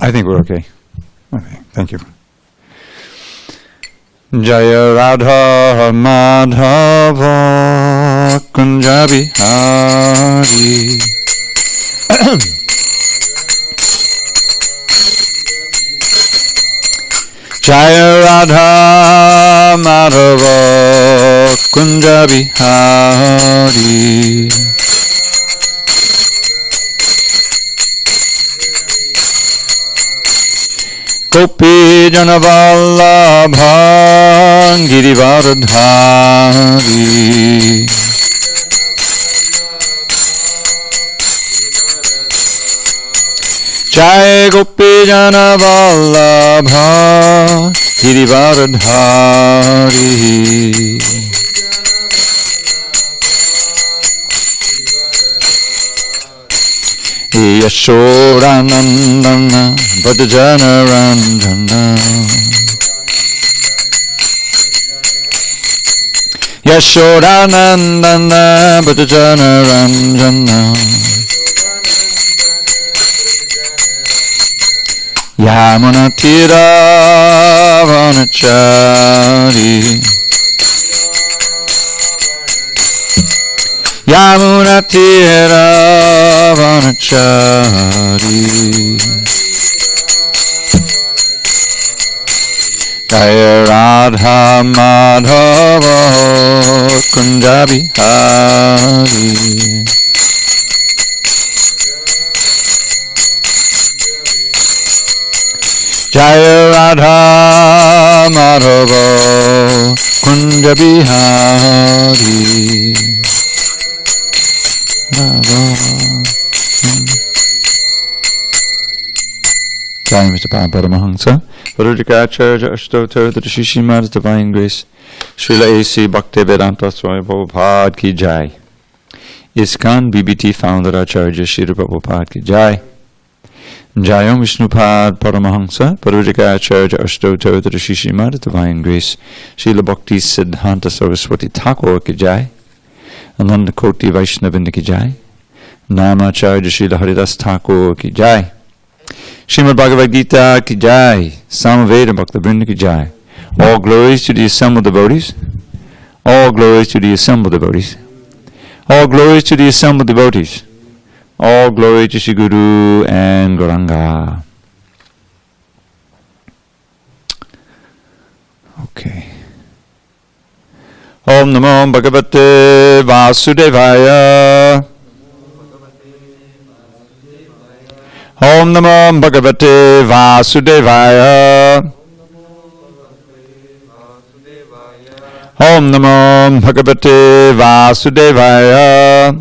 I think we're okay. Okay, thank you. Jaya Radha Madhava Kunja Bihari. Jaya Radha Madhava Kunja Bihari. Gopi Janavallabha Girivardhari. Jai Gopi Janavallabha Girivardhari. Yashodanandana Vajjanaranjana. Yashodanandana Vajjanaranjana. Yamunatira Vanachari. Yamunatira Vanachari. Jaya Radha Madhava Kunja Bihari. Jaya Radha Madhava Kunja Bihari. Jai Mr. Paramahansa, Varujikacharya Ashtotar, the Shishimad's Divine Grace, Srila A.C. Bhaktivedanta Swami Prabhupada Ki Jai. ISKCON BBT Founder Acharya Srila Prabhupada Ki Jai. Jayam Vishnupad Paramahansa, Varujikacharya Ashtotar, the Shishimad's Divine Grace, Srila Bhakti Siddhanta Saraswati Thakur Ki Jai. Ananda Koti Vaishnavinda Ki Jai. Namacharya Srila Haridas Thakur Ki Jai. Srimad Bhagavad Gita Ki Jai. Samaveda Bhakta Vrinda Ki Jai. All glories to the assembled devotees. All glories to the assembled devotees. All glories to the assembled devotees. All glory to Shri Guru and Gauranga. Okay. Om Namo Bhagavate Vasudevaya. Om Namo Bhagavate Vasudevaya. Om Namo Bhagavate Vasudevaya.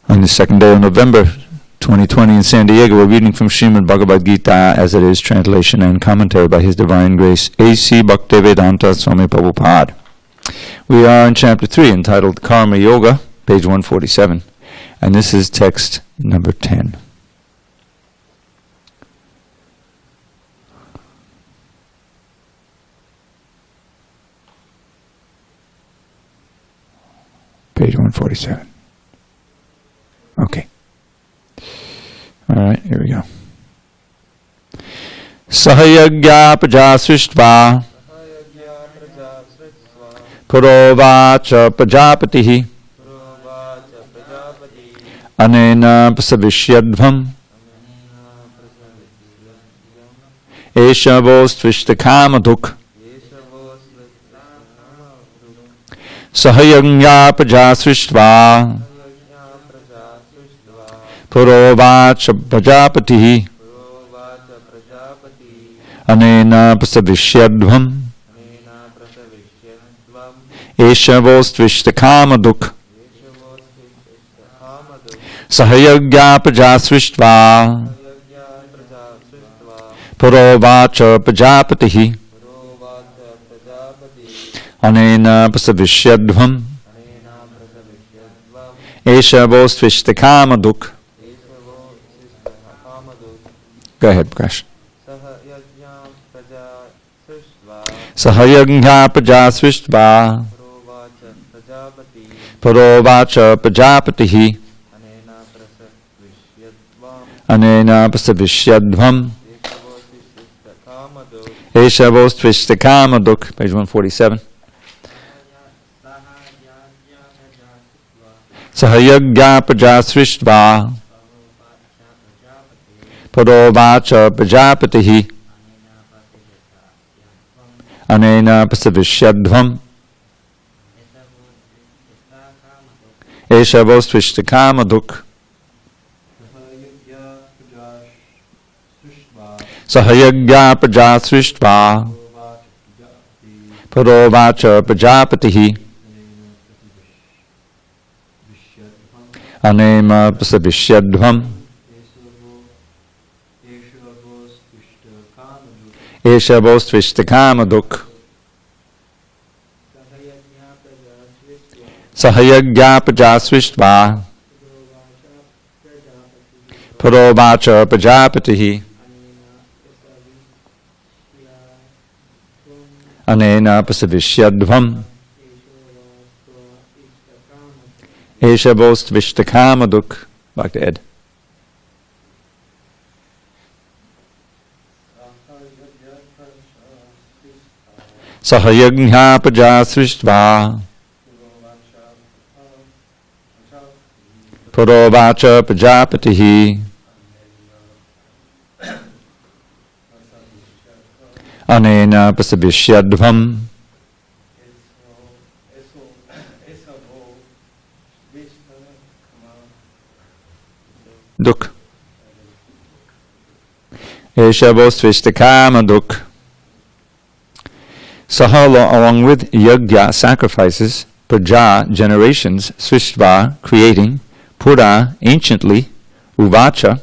On the second day of November 2020 in SanDiego, we're reading from Srimad Bhagavad Gita as it is, translation and commentary by His Divine Grace, A.C. Bhaktivedanta Swami Prabhupada. We are in chapter 3 entitled Karma Yoga, page 147, and this is text number 10. Page 147. Okay. All right, here we go. Sahayagya prajasrishtva purovacha prajapatihi anena prasavishyadvam eshavostvishtakhamaduk Sahayagya prajasrishtva purovacha prajapatihi anena prasavishyadvam eshavostvishtakhamaduk Sahayagya prajasrishtva purovacha prajapatihi anena prasavishyadvam eshavostvishtakhamaduk. Go ahead, Prakash. Sahayagya prajasrishtva purovacha prajapatihi Anena pasavishyadvam. Eshavos tvishtakamoduk. Page 147. Sahayagya prajasrishtva. Padovacha prajapatihi. Anena pasavishyadvam. Eshavos tvishtakamoduk. Sahayagya prajasrishtva. Padovacha prajapatihi. Anema pasavishyadvam. Eshavos tvishtakamoduk. Sahayagya prajasrishtva. Padovacha prajapatihi. Anena pasavishyadvam. Eshavos tvishtakamoduk. Back to Ed. Sahayagya prajasrishtva. Padovacha prajapatihi. Anena pasavishyadvam. Duk. Eshavos tvishtakamoduk. Sahala, along with yagya, sacrifices, praja, generations, srishtva, creating, pura, anciently, uvacha,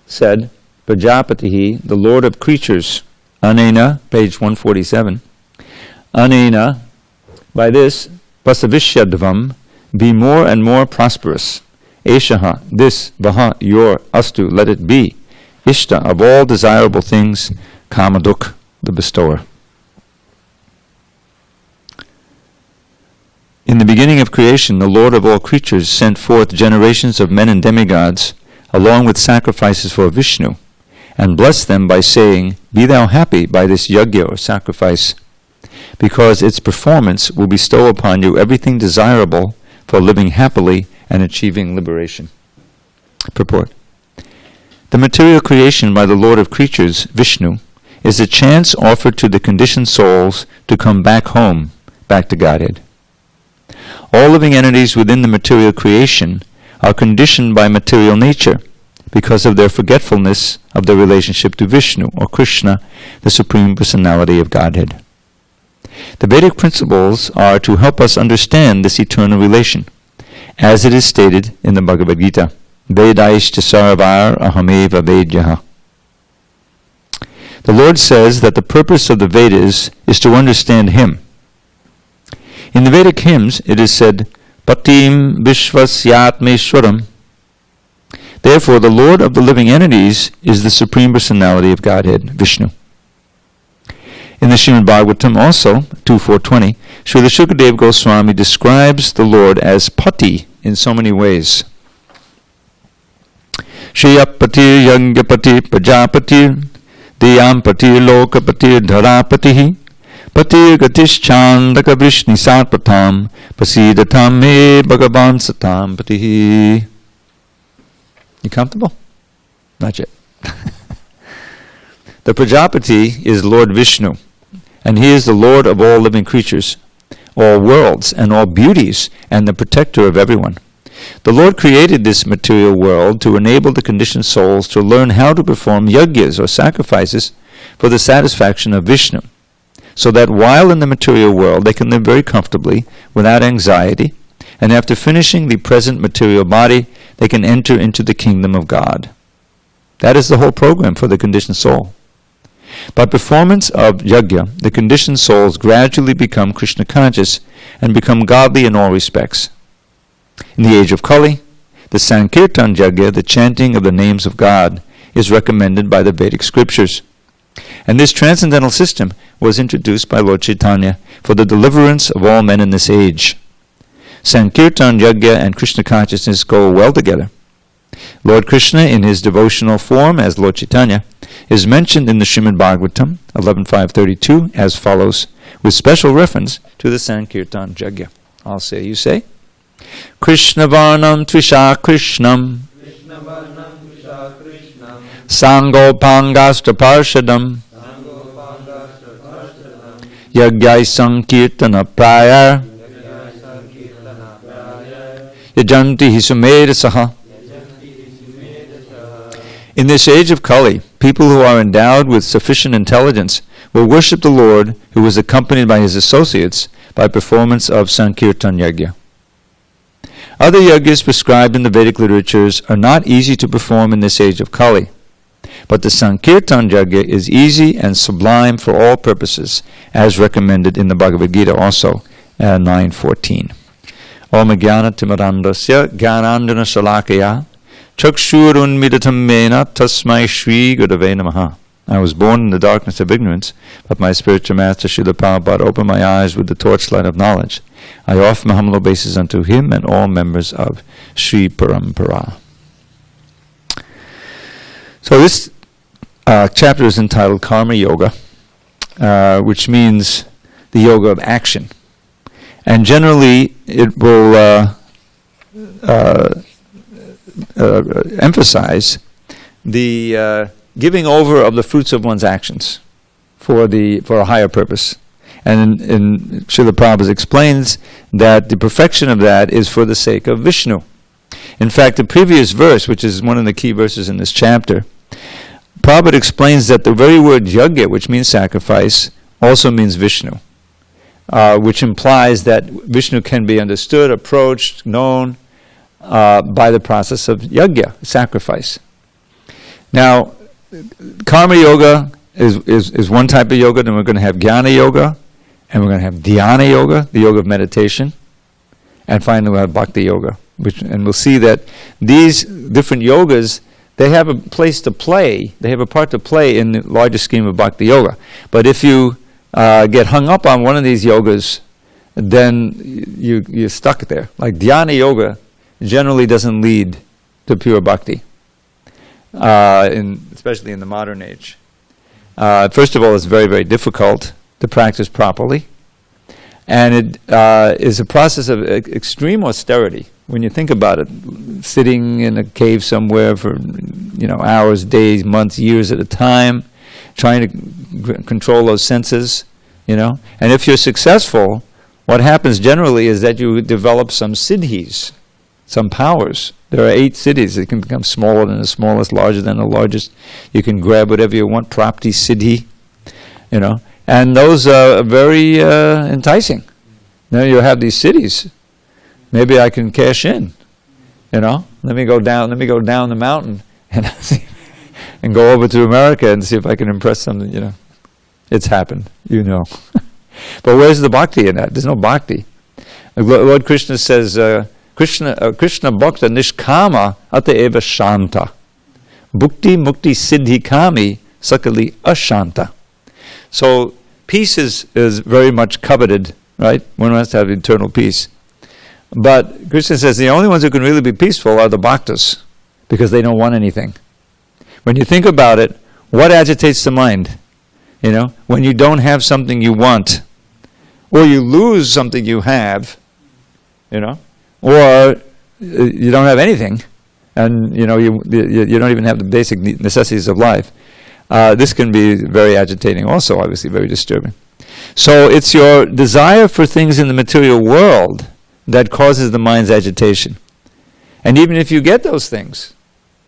said, prajapatihi, the lord of creatures, anena, page 147, anena, by this, pasavishyadvam, be more and more prosperous, eshaha, this, vaha, your, astu, let it be, ishta, of all desirable things, kamaduk, the bestower. In the beginning of creation, the Lord of all creatures sent forth generations of men and demigods, along with sacrifices for Vishnu, and blessed them by saying, be thou happy by this yajna or sacrifice, because its performance will bestow upon you everything desirable for living happily and achieving liberation. Purport. The material creation by the Lord of creatures, Vishnu, is a chance offered to the conditioned souls to come back home, back to Godhead. All living entities within the material creation are conditioned by material nature because of their forgetfulness of their relationship to Vishnu or Krishna, the Supreme Personality of Godhead. The Vedic principles are to help us understand this eternal relation, as it is stated in the Bhagavad Gita, Vedaishta sarvar ahameva vedyaha. The Lord says that the purpose of the Vedas is to understand Him. In the Vedic hymns, it is said, Patim Vishvasyatmeshwaram. Therefore, the Lord of the living entities is the Supreme Personality of Godhead, Vishnu. In the Srimad Bhagavatam also, 2.420, Srila Shukadeva Goswami describes the Lord as Pati in so many ways. Shriyapatir Yangapatir Prajapatir Diyampatir Lokapatir Dharapatihi Patir Gatishchandaka Vrishni Satpatam Pasidatam Me Bhagavan Satam Patihi. You comfortable? Not yet. The Prajapati is Lord Vishnu, and he is the Lord of all living creatures, all worlds, and all beauties, and the protector of everyone. The Lord created this material world to enable the conditioned souls to learn how to perform yajnas or sacrifices for the satisfaction of Vishnu, so that while in the material world they can live very comfortably, without anxiety, and after finishing the present material body, they can enter into the kingdom of God. That is the whole program for the conditioned soul. By performance of yajna, the conditioned souls gradually become Krishna conscious and become godly in all respects. In the age of Kali, the Sankirtan yajna, the chanting of the names of God, is recommended by the Vedic scriptures. And this transcendental system was introduced by Lord Chaitanya for the deliverance of all men in this age. Sankirtan yajna and Krishna consciousness go well together. Lord Krishna, in his devotional form as Lord Chaitanya, is mentioned in the Srimad Bhagavatam 11.5.32 as follows, with special reference to the Sankirtan Yajna. I'll say, you say, Krishna Varnam Tvisha Krishnam Sangopangasta Parshadam Yagyai Sankirtana Prayar Yajanti Hisumeda Saha. In this age of Kali, people who are endowed with sufficient intelligence will worship the Lord, who was accompanied by his associates by performance of Sankirtan Yajna. Other yajnas prescribed in the Vedic literatures are not easy to perform in this age of Kali, but the Sankirtan Yajna is easy and sublime for all purposes, as recommended in the Bhagavad Gita also, 9.14. Om Jnana Timarandasya Jnanandana Shalakaya Chakshurunmidatam Mena Tasmai Shri Gurave Namaha. I was born in the darkness of ignorance, but my spiritual master Srila Prabhupada opened my eyes with the torchlight of knowledge. I offer my humble obeisances unto him and all members of Sri Parampara. So this chapter is entitled Karma Yoga, which means the yoga of action. And generally it will emphasize the giving over of the fruits of one's actions for a higher purpose. And in Srila Prabhupada explains that the perfection of that is for the sake of Vishnu. In fact, the previous verse, which is one of the key verses in this chapter, Prabhupada explains that the very word yajna, which means sacrifice, also means Vishnu, which implies that Vishnu can be understood, approached, known by the process of yajna, sacrifice. Now, Karma Yoga is one type of yoga, then we're going to have Jnana Yoga, and we're going to have Dhyana Yoga, the yoga of meditation, and finally we'll have Bhakti Yoga. And we'll see that these different yogas, they have a place to play, they have a part to play in the larger scheme of Bhakti Yoga. But if you get hung up on one of these yogas, then you're stuck there. Like Dhyana Yoga generally doesn't lead to pure Bhakti, especially in the modern age. First of all, it's very, very difficult to practice properly. And it is a process of extreme austerity. When you think about it, sitting in a cave somewhere for hours, days, months, years at a time, trying to control those senses, And if you're successful, what happens generally is that you develop some siddhis, some powers. There are 8 siddhis. It can become smaller than the smallest, larger than the largest. You can grab whatever you want, prapti siddhi, And those are very enticing. Now you have these cities. Maybe I can cash in. Let me go down the mountain and and go over to America and see if I can impress something. It's happened. But where's the bhakti in that? There's no bhakti. Lord Krishna says, Krishna bhakta nishkama ataeva shanta. Bhukti mukti siddhi kami sakali ashanta. So peace is very much coveted, right? One has to have internal peace. But Krishna says the only ones who can really be peaceful are the bhaktas, because they don't want anything. When you think about it, what agitates the mind? When you don't have something you want, or you lose something you have, or you don't have anything, and you don't even have the basic necessities of life. This can be very agitating also, obviously very disturbing. So it's your desire for things in the material world that causes the mind's agitation. And even if you get those things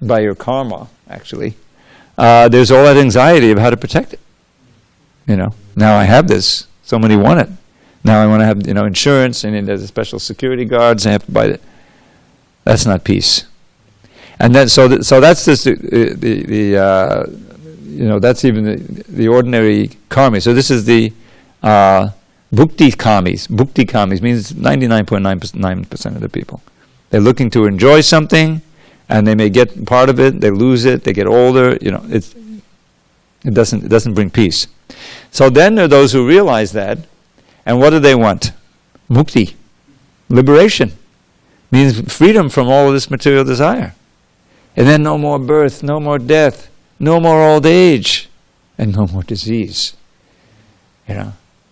by your karma, actually, there's all that anxiety of how to protect it. Now I have this, somebody want it. Now I want to have insurance, and there's a special security guards, and I have to buy it. That's not peace. And then so that's just that's even the ordinary karmi. So this is the bhukti kamis. Bhukti kamis means 99.9% of the people. They're looking to enjoy something, and they may get part of it, they lose it, they get older. It doesn't bring peace. So then there are those who realize that, and what do they want? Mukti, liberation, means freedom from all of this material desire. And then no more birth, no more death, no more old age, and no more disease.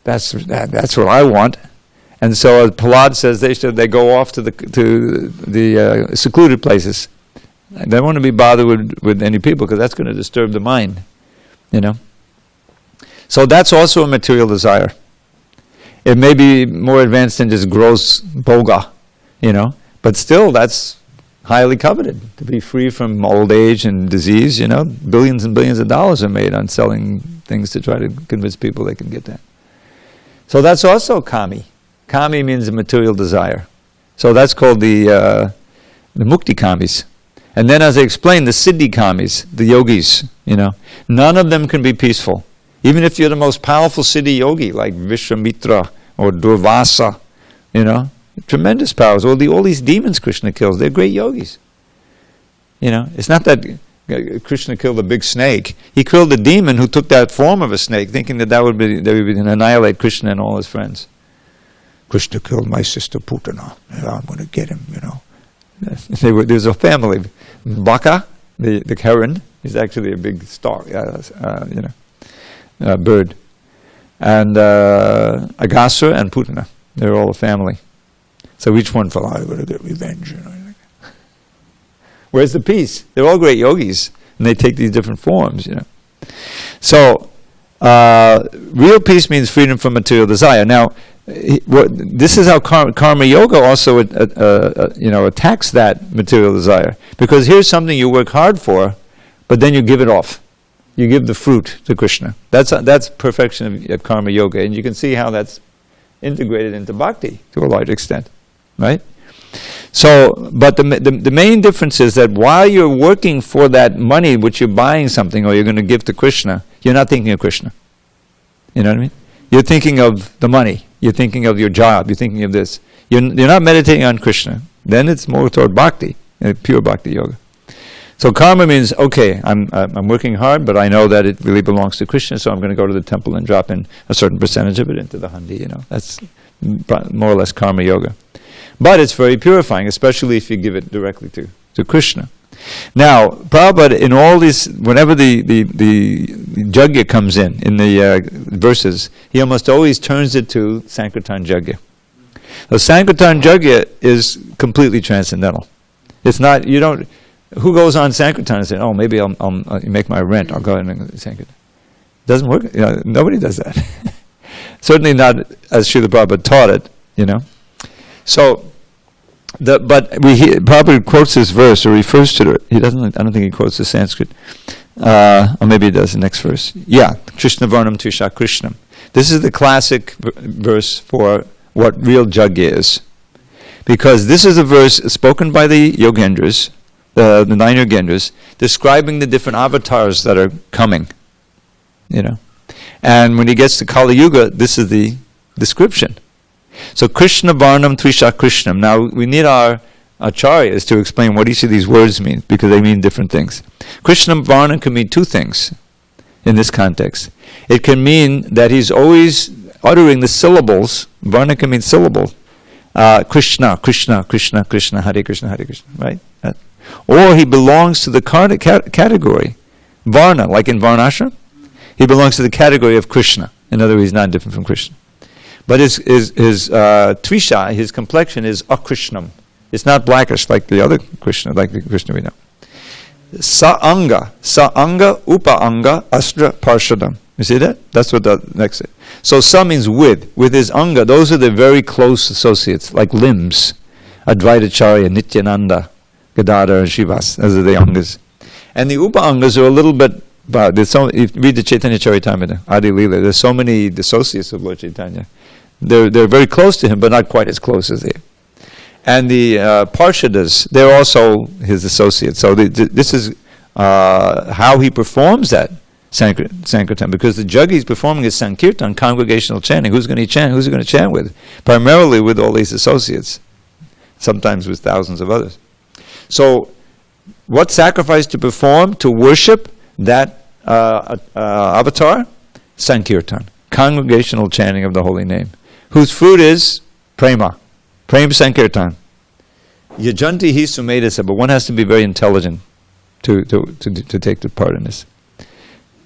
That's what I want. And so Prahlad says they go off to the secluded places. They don't want to be bothered with any people because that's going to disturb the mind. So that's also a material desire. It may be more advanced than just gross bhoga, but still that's highly coveted, to be free from old age and disease. Billions and billions of dollars are made on selling things to try to convince people they can get that. So that's also kami. Kami means a material desire. So that's called the mukti kamis. And then, as I explained, the siddhi kamis, the yogis, none of them can be peaceful. Even if you're the most powerful siddhi yogi, like Vishwamitra or Durvasa, tremendous powers. All these demons Krishna kills, they're great yogis. It's not that Krishna killed a big snake. He killed a demon who took that form of a snake, thinking that would annihilate Krishna and all his friends. Krishna killed my sister Putana. I'm going to get him, There's a family. Baka, the heron, is actually a big star, bird. And Agasura and Putana, they're all a family. So each one felt, I'm going to get revenge. Where's the peace? They're all great yogis, and they take these different forms, So, real peace means freedom from material desire. Now, this is how karma yoga also attacks that material desire, because here's something you work hard for, but then you give it off. You give the fruit to Krishna. That's perfection of karma yoga, and you can see how that's integrated into bhakti to a large extent, right? So, but the main difference is that while you're working for that money, which you're buying something or you're going to give to Krishna, you're not thinking of Krishna. You know what I mean? You're thinking of the money. You're thinking of your job. You're thinking of this. You're not meditating on Krishna. Then it's more toward bhakti, pure bhakti yoga. So karma means, okay, I'm working hard, but I know that it really belongs to Krishna, so I'm going to go to the temple and drop in a certain percentage of it into the handi. That's more or less karma yoga. But it's very purifying, especially if you give it directly to Krishna. Now, Prabhupada, in all these, whenever the yajna comes in the verses, he almost always turns it to Sankirtan yajna. So Sankirtan yajna is completely transcendental. It's not, who goes on Sankirtan and says, oh, maybe I'll make my rent, I'll go ahead and Sankirtan. Doesn't work, nobody does that. Certainly not as Srila Prabhupada taught it, So, Prabhupada quotes this verse, or refers to it. He doesn't. I don't think he quotes the Sanskrit, or maybe he does the next verse. Yeah, Krishna Varnam Trisha Krishnam. This is the classic verse for what real yajna is, because this is a verse spoken by the Yogendras, the 9 Yogendras, describing the different avatars that are coming. And when he gets to Kali Yuga, this is the description. So Krishna Varnam Trisha Krishnam. Now we need our acharyas to explain what each of these words mean, because they mean different things. Krishna Varnam can mean two things in this context. It can mean that he's always uttering the syllables. Varna can mean syllable. Krishna, Krishna, Krishna, Krishna, Hare Krishna, Hare Krishna, right? Or he belongs to the category. Varna, like in Varnashram, he belongs to the category of Krishna. In other words, he's not different from Krishna. But his trisha, his complexion is akrishnam. It's not blackish like the other Krishna, like the Krishna we know. Sa-anga, upa-anga, astra parshadam. You see that? That's what the next is. So sa means with his anga. Those are the very close associates, like limbs. Advaitacharya, Nityananda, Gadadhar, and Shivas. Those are the angas. And the upa-angas are a little bit, if you read the Chaitanya Charitamrita, Adi Leela, there's so many associates of Lord Chaitanya. They're very close to him, but not quite as close as they. And the Parshadas, they're also his associates. So this is how he performs that Sankirtan, because the yajna he's performing is Sankirtan, congregational chanting. Who's going to chant? Who's he going to chant with? Primarily with all these associates, sometimes with thousands of others. So, what sacrifice to perform to worship that avatar? Sankirtan, congregational chanting of the holy name, whose fruit is prema, prem sankirtan. Yajanti hi sumedasa, but one has to be very intelligent to take the part in this.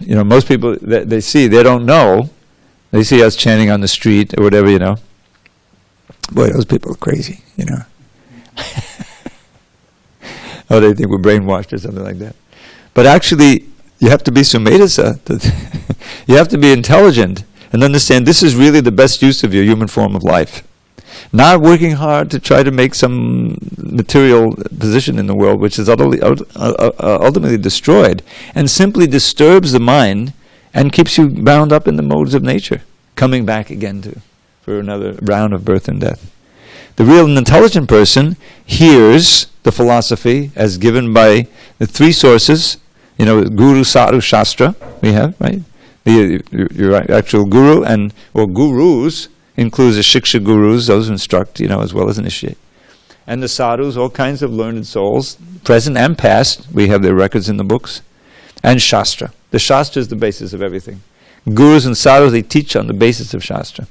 Most people they don't know. They see us chanting on the street or whatever, Boy, those people are crazy, Or they think we're brainwashed or something like that. But actually, you have to be sumedasa. You have to be intelligent and understand this is really the best use of your human form of life. Not working hard to try to make some material position in the world which is ultimately destroyed and simply disturbs the mind and keeps you bound up in the modes of nature, coming back again for another round of birth and death. The real intelligent person hears the philosophy as given by the three sources, Guru, Sadhu, Shastra, we have, right? Your actual guru or gurus includes the Shiksha gurus, those who instruct, as well as initiate. And the sadhus, all kinds of learned souls, present and past, we have their records in the books. And Shastra. The Shastra is the basis of everything. Gurus and sadhus, they teach on the basis of Shastra.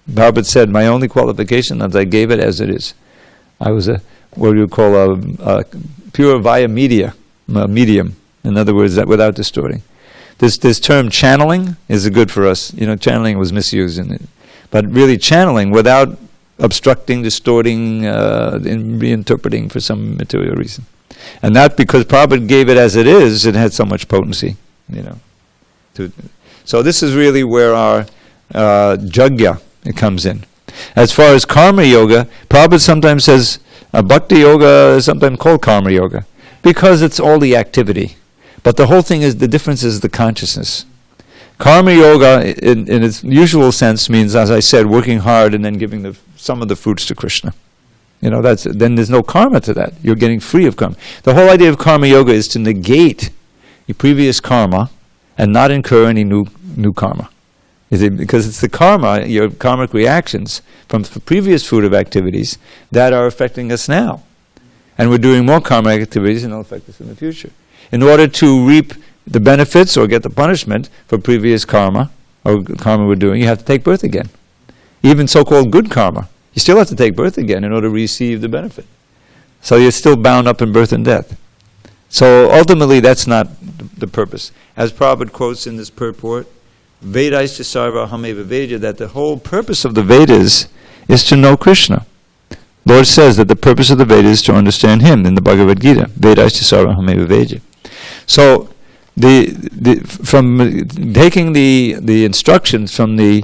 Bhagavad said, my only qualification is I gave it as it is. I was what you call a pure via medium. In other words, that without distorting. This term channeling is good for us. Channeling was misused in it. But really channeling without obstructing, distorting, and reinterpreting for some material reason. And that because Prabhupada gave it as it is, it had so much potency, So this is really where our jagya comes in. As far as karma yoga, Prabhupada sometimes says bhakti yoga is sometimes called karma yoga because it's all the activity. But the whole thing is, the difference is the consciousness. Karma yoga, in its usual sense, means, as I said, working hard and then giving some of the fruits to Krishna. Then there's no karma to that. You're getting free of karma. The whole idea of karma yoga is to negate your previous karma and not incur any new karma. Because it's the karma, your karmic reactions from the previous fruit of activities that are affecting us now. And we're doing more karmic activities and they'll affect us in the future. In order to reap the benefits or get the punishment for previous karma, or karma we're doing, you have to take birth again. Even so-called good karma, you still have to take birth again in order to receive the benefit. So you're still bound up in birth and death. So ultimately that's not the purpose. As Prabhupada quotes in this purport, Vedaischa sarva hameva Veja, that the whole purpose of the Vedas is to know Krishna. Lord says that the purpose of the Vedas is to understand Him in the Bhagavad Gita. Vedaischa sarva hameva Veja. So from taking the instructions from the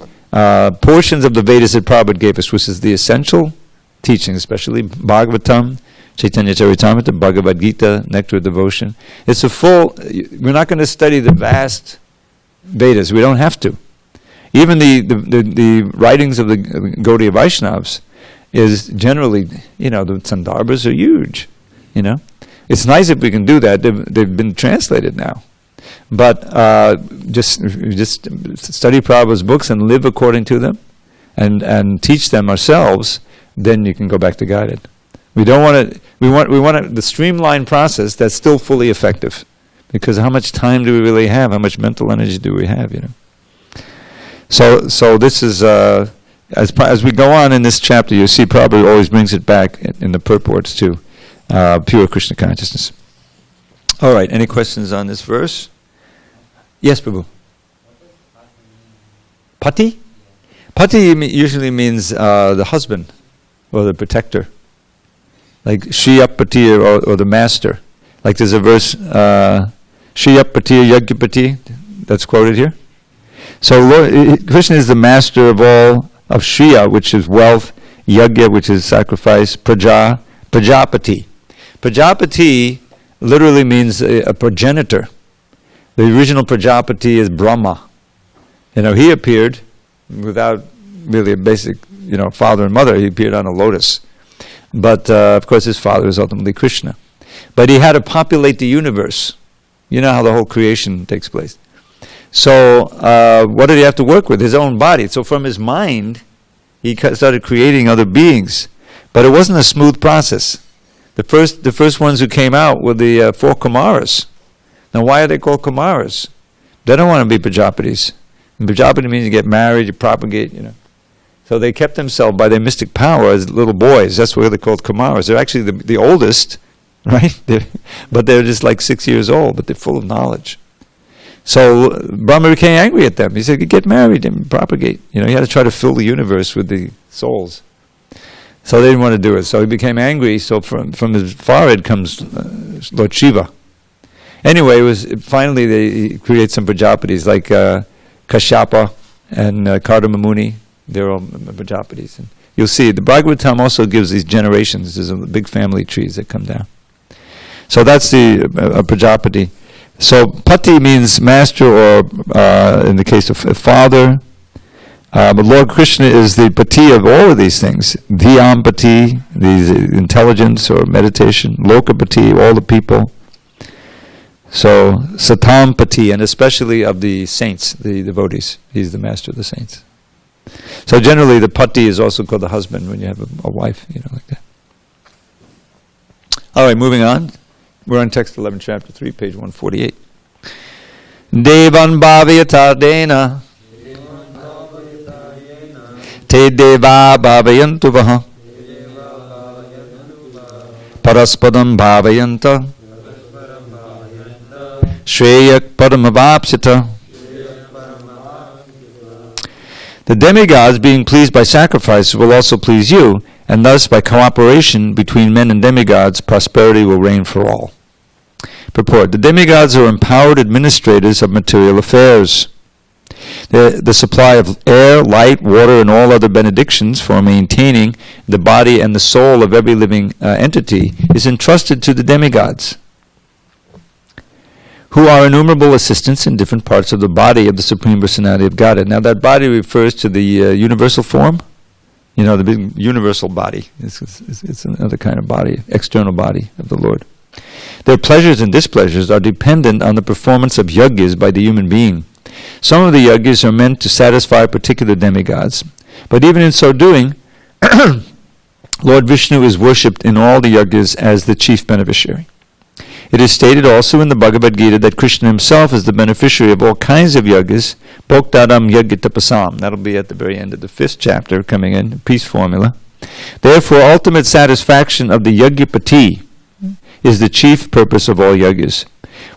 portions of the Vedas that Prabhupada gave us, which is the essential teaching, especially Bhagavatam, Chaitanya Charitamrita, Bhagavad Gita, Nectar of Devotion. It's we're not going to study the vast Vedas. We don't have to. Even the writings of the Gaudiya Vaishnavas is generally, the Sandarbhas are huge, It's nice if we can do that. They've been translated now. But just study Prabhupada's books and live according to them and teach them ourselves, then you can go back to guided. We want the streamlined process that's still fully effective. Because how much time do we really have? How much mental energy do we have, So this is, as we go on in this chapter, you see Prabhupada always brings it back in the purports to pure Krishna consciousness. All right, any questions on this verse? Yes, Prabhu. Pati? Pati usually means the husband or the protector. Like Shriyapati or the master. Like there's a verse, Shriyapati Yagyapati, that's quoted here. So Lord, Krishna is the master of all, of Shriya, which is wealth, Yagya, which is sacrifice, Prajapati. Prajapati literally means a progenitor. The original Prajapati is Brahma. He appeared without really a basic, father and mother. He appeared on a lotus. But, of course, his father is ultimately Krishna. But he had to populate the universe. You know how the whole creation takes place. So, what did he have to work with? His own body. So from his mind, he started creating other beings. But it wasn't a smooth process. The first ones who came out were the 4 Kumaras. Now, why are they called Kumaras? They don't want to be Prajapatis. And Prajapati means you get married, you propagate, So they kept themselves by their mystic power as little boys. That's why they're called Kumaras. They're actually the oldest right? But they're just like 6 years old, but they're full of knowledge. So Brahma became angry at them. He said, get married and propagate. You had to try to fill the universe with the souls. So they didn't want to do it. So he became angry. So from his forehead comes Lord Shiva. Anyway, finally they create some Prajapatis like Kashyapa and Kardama Muni. They're all Prajapatis. And you'll see, the Bhagavatam also gives these generations. There's big family trees that come down. So that's the Prajapati. So Pati means master, or in the case of father. But Lord Krishna is the Pati of all of these things. Dhyam Pati, these intelligence or meditation. Lokapati, all the people. So Satam Pati, and especially of the saints, the devotees. He's the master of the saints. So generally the Pati is also called the husband when you have a wife, like that. All right, moving on. We're on text 11, chapter 3, page 148. Devan bhavayata dena te deva bhavayantu vaha paraspadam bhavayanta shreyak paramavapsita. The demigods, being pleased by sacrifice, will also please you, and thus by cooperation between men and demigods, prosperity will reign for all. Purport. The demigods are empowered administrators of material affairs. The supply of air, light, water, and all other benedictions for maintaining the body and the soul of every living entity is entrusted to the demigods, who are innumerable assistants in different parts of the body of the Supreme Personality of Godhead. Now that body refers to the universal form, the big universal body. It's another kind of body, external body of the Lord. Their pleasures and displeasures are dependent on the performance of yajnas by the human being. Some of the yajnas are meant to satisfy particular demigods, but even in so doing, Lord Vishnu is worshipped in all the yajnas as the chief beneficiary. It is stated also in the Bhagavad Gita that Krishna himself is the beneficiary of all kinds of yajnas, Bhoktadam Yajnatapasam. That'll be at the very end of the 5th chapter, coming in, peace formula. Therefore, ultimate satisfaction of the Yajnapati is the chief purpose of all yajnas.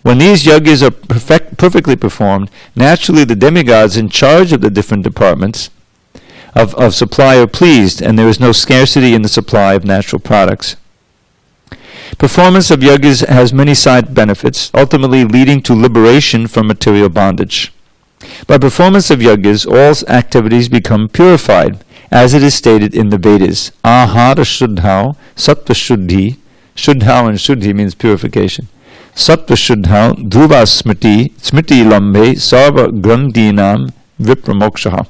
When these yajnas are perfectly performed, naturally the demigods in charge of the different departments of supply are pleased, and there is no scarcity in the supply of natural products. Performance of yajnas has many side benefits, ultimately leading to liberation from material bondage. By performance of yajnas, all activities become purified, as it is stated in the Vedas. Ahara shuddhau, sattva shuddhi. Shuddhau and shuddhi means purification. Sattva shuddhau, dhruva smriti, smriti lambe, sarva grandhinam, vipramokshaha.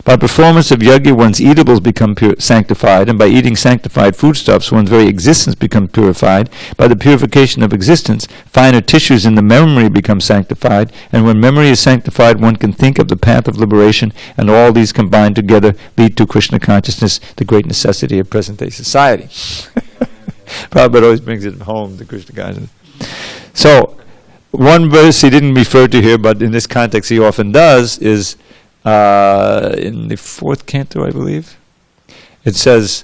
By performance of yajna, one's eatables become sanctified, and by eating sanctified foodstuffs, one's very existence becomes purified. By the purification of existence, finer tissues in the memory become sanctified, and when memory is sanctified, one can think of the path of liberation, and all these combined together lead to Krishna consciousness, the great necessity of present-day society. Prabhupada always brings it home, the Krishna consciousness. So, one verse he didn't refer to here, but in this context he often does, is in the 4th canto, I believe. It says,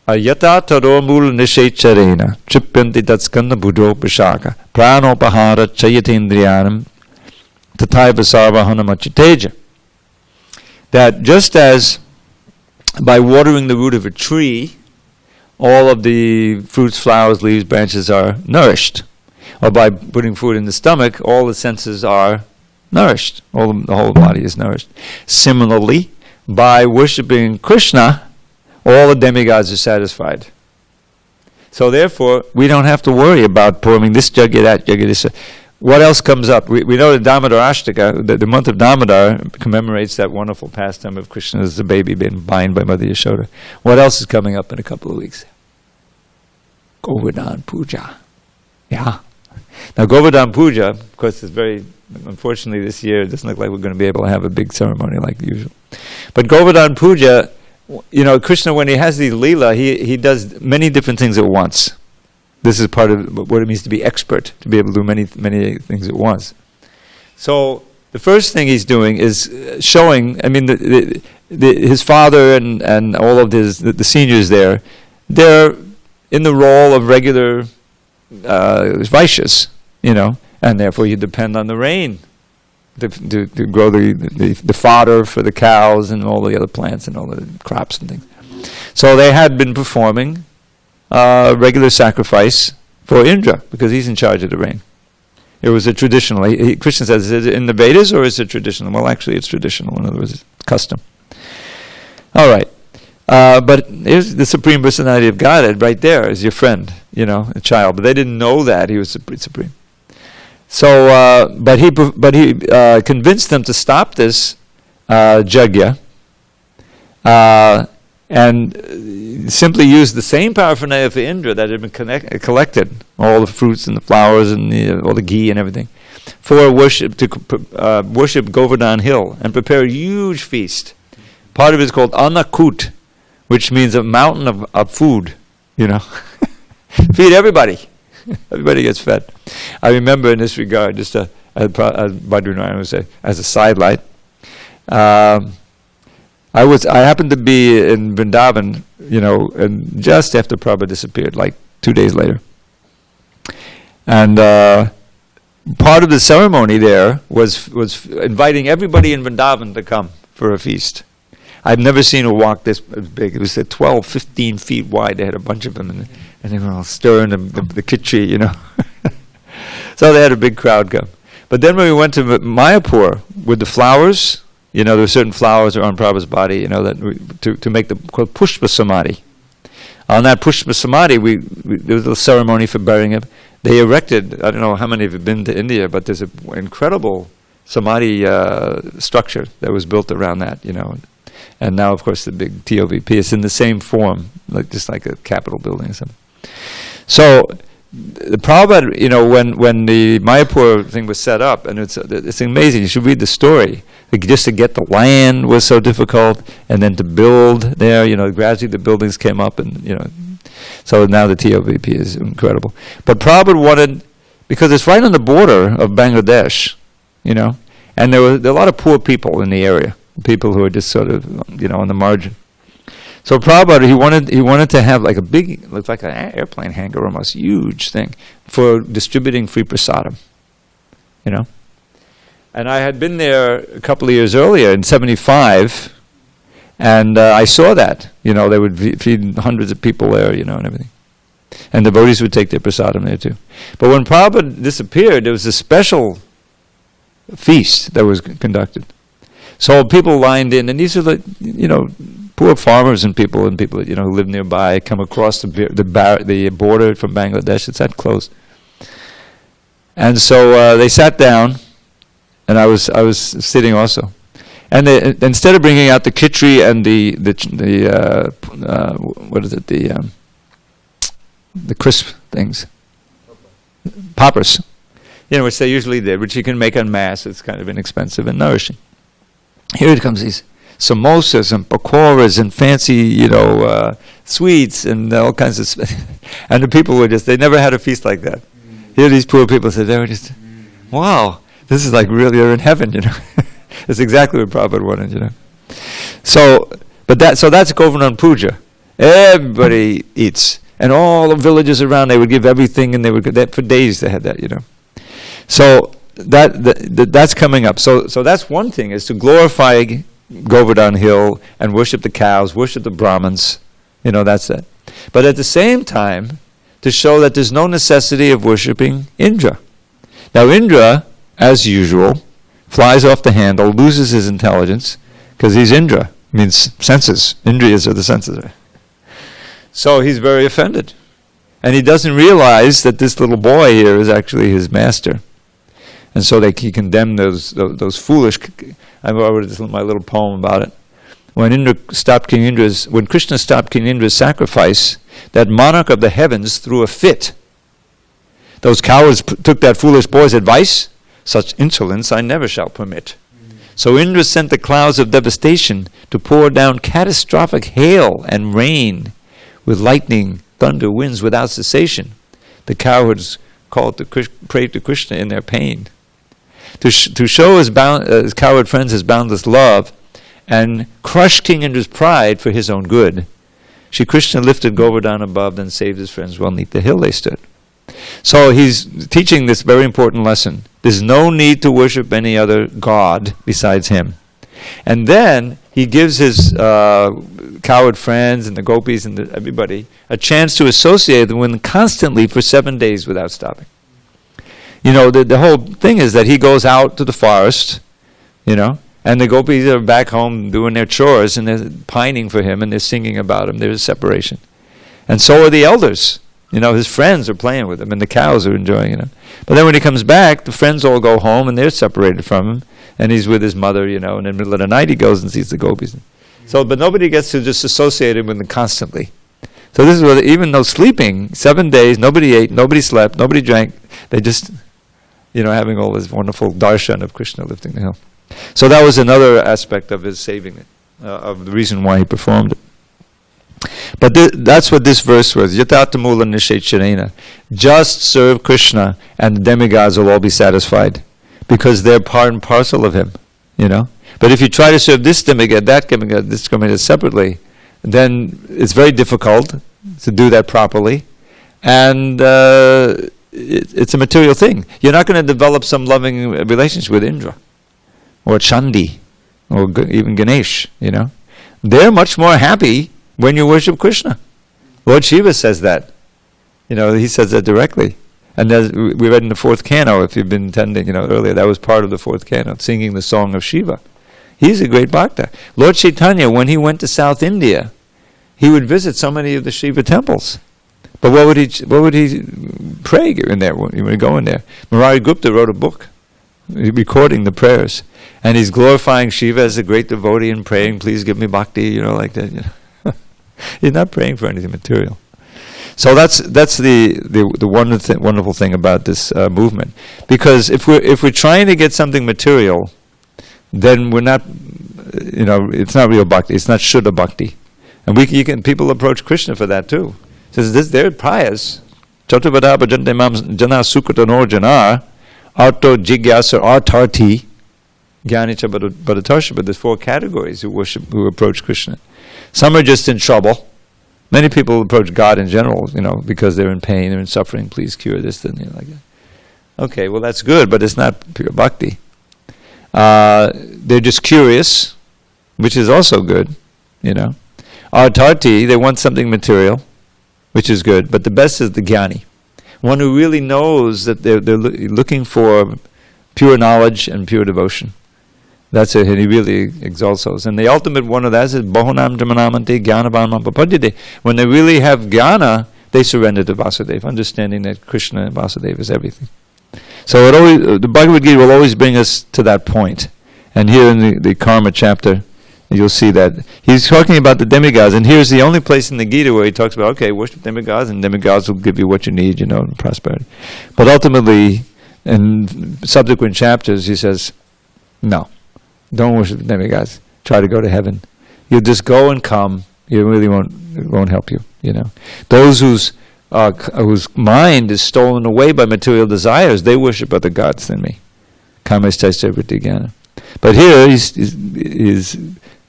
Yata taro mul nishecharena, tripyanti tatskanda buddho pashaka, pranopahara chayatendriyanam, tataiva sarvahanamachiteja. That just as by watering the root of a tree, all of the fruits, flowers, leaves, branches are nourished, or by putting food in the stomach, all the senses are nourished. The whole body is nourished. Similarly, by worshipping Krishna, all the demigods are satisfied. So therefore, we don't have to worry about pouring this yajna, that yajna, this. What else comes up? We know that Damodar Ashtaka, the month of Damodar, commemorates that wonderful pastime of Krishna as the baby being bined by Mother Yashoda. What else is coming up in a couple of weeks? Govardhan Puja. Yeah. Now Govardhan Puja, of course, is very, unfortunately this year, it doesn't look like we're going to be able to have a big ceremony like usual. But Govardhan Puja, Krishna, when he has these Leela, he does many different things at once. This is part of what it means to be expert, to be able to do many things at once. So the first thing he's doing is showing, his father and all of the seniors there, they're in the role of regular Vaishyas, and therefore you depend on the rain to grow the fodder for the cows and all the other plants and all the crops and things. So they had been performing regular sacrifice for Indra because he's in charge of the rain. It was a traditional. Krishna says, is it in the Vedas or is it traditional? Well, actually, it's traditional. In other words, it's custom. All right. But here's the Supreme Personality of Godhead right there is your friend, a child. But they didn't know that he was supreme. So, but he convinced them to stop this jagya and simply use the same paraphernalia for Indra that had been collected, all the fruits and the flowers and all the ghee and everything, for worship to worship Govardhan Hill and prepare a huge feast. Part of it is called Annakut, which means a mountain of food. Feed everybody. Everybody gets fed. I remember in this regard, just as Badrinaran would say, as a sidelight, I happened to be in Vrindavan, and just after Prabhupada disappeared, like 2 days later. And part of the ceremony there was inviting everybody in Vrindavan to come for a feast. I've never seen a walk this big. It was 12, 15 feet wide. They had a bunch of them, and they were all stirring the khichdi, So they had a big crowd come. But then when we went to Mayapur with the flowers, there were certain flowers on Prabhupada's body, to make the called Pushpa Samadhi. On that Pushpa Samadhi, there was a ceremony for burying him. They erected, I don't know how many of you have been to India, but there's an incredible Samadhi structure that was built around that, And now, of course, the big TOVP is in the same form, just like a Capitol building or something. So, the Prabhupada, when the Mayapur thing was set up, and it's amazing. You should read the story. Just to get the land was so difficult, and then to build there, gradually the buildings came up, and so now the TOVP is incredible. But Prabhupada wanted, because it's right on the border of Bangladesh, and there were a lot of poor people in the area. People who are just sort of, on the margin. So Prabhupada, he wanted to have like a big, looked like an airplane hangar almost, huge thing, for distributing free prasadam, And I had been there a couple of years earlier, in 1975, and I saw that, they would feed hundreds of people there, and everything. And the devotees would take their prasadam there too. But when Prabhupada disappeared, there was a special feast that was conducted. So people lined in, and these are the, poor farmers and people who live nearby, come across the border from Bangladesh. It's that close. And so they sat down, and I was sitting also. And they, instead of bringing out the khichdi and the crisp things, poppers, which they usually did, which you can make en masse. It's kind of inexpensive and nourishing. Here it comes, these samosas and pakoras and fancy, sweets and all kinds of and the people were they never had a feast like that. Here these poor people said, they were just, wow, this is like really, they're in heaven, That's exactly what Prabhupada wanted, So that's Govardhan Puja. Everybody eats. And all the villages around, they would give everything, and they would that for days they had that, So that's coming up. So that's one thing, is to glorify Govardhan Hill and worship the cows, worship the Brahmins. That's that. But at the same time, to show that there's no necessity of worshiping Indra. Now Indra, as usual, flies off the handle, loses his intelligence, because he's Indra, means senses. Indriyas are the senses. So he's very offended. And he doesn't realize that this little boy here is actually his master. And so he condemned those foolish. I wrote my little poem about it. When Krishna stopped King Indra's sacrifice, that monarch of the heavens threw a fit. Those cowards took that foolish boy's advice. Such insolence I never shall permit. So Indra sent the clouds of devastation to pour down catastrophic hail and rain, with lightning, thunder, winds without cessation. The cowards called to pray to Krishna in their pain. To show his coward friends his boundless love, and crush King Indra's pride for his own good, Shri Krishna lifted Govardhan above, then saved his friends well 'neath the hill they stood. So he's teaching this very important lesson. There's no need to worship any other god besides him. And then he gives his coward friends and the gopis and everybody a chance to associate with him constantly for 7 days without stopping. The whole thing is that he goes out to the forest, and the gopis are back home doing their chores and they're pining for him and they're singing about him. There's a separation. And so are the elders. His friends are playing with him and the cows are enjoying it. But then when he comes back, the friends all go home and they're separated from him. And he's with his mother, and in the middle of the night he goes and sees the gopis. So, but nobody gets to just associate him with them constantly. So this is what, even though sleeping, 7 days, nobody ate, nobody slept, nobody drank, they just, having all this wonderful darshan of Krishna lifting the hill. So that was another aspect of his saving it, of the reason why he performed it. But that's what this verse was. Yatatamula nishecharena. Just serve Krishna and the demigods will all be satisfied. Because they're part and parcel of him, But if you try to serve this demigod, that demigod, this demigod separately, then it's very difficult to do that properly. And it's a material thing. You're not going to develop some loving relationship with Indra or Chandi or even Ganesh, They're much more happy when you worship Krishna. Lord Shiva says that. He says that directly. And as we read in the fourth canto, if you've been attending, earlier, that was part of the fourth canto, singing the song of Shiva. He's a great bhakta. Lord Chaitanya, when he went to South India, he would visit so many of the Shiva temples. But what would he pray in there when he would go in there? Murari Gupta wrote a book recording the prayers. And he's glorifying Shiva as a great devotee and praying, please give me bhakti, like that. He's not praying for anything material. So that's the wonderful thing about this movement, because if we're trying to get something material, then we're not, it's not real bhakti. It's not Shuddha bhakti, and people approach Krishna for that too. It says they're pious. Chaturvada bhajante mam jana sukritanor janar arto jigyasa artarti gyanicha bhadatarshi. But there's 4 categories who approach Krishna. Some are just in trouble. Many people approach God in general, because they're in pain, they're in suffering. Please cure this, like that. Okay, well that's good, but it's not pure bhakti. They're just curious, which is also good, Artarti, they want something material, which is good, but the best is the jnani, one who really knows that they're looking for pure knowledge and pure devotion. That's it, and he really exalts those. And the ultimate one of that is Bahunam Dhamanamante Jnanavanam Papadide. When they really have jnana, they surrender to Vasudeva, understanding that Krishna and Vasudeva is everything. So the Bhagavad Gita will always bring us to that point. And here in the Karma chapter, you'll see that he's talking about the demigods, and here's the only place in the Gita where he talks about, okay, worship demigods, and demigods will give you what you need, and prosperity. But ultimately, in subsequent chapters, he says, no. Don't worship the demigods. Try to go to heaven. You'll just go and come. It won't help you. Those whose mind is stolen away by material desires, they worship other gods than me. Kamesthasya vritti. But here he's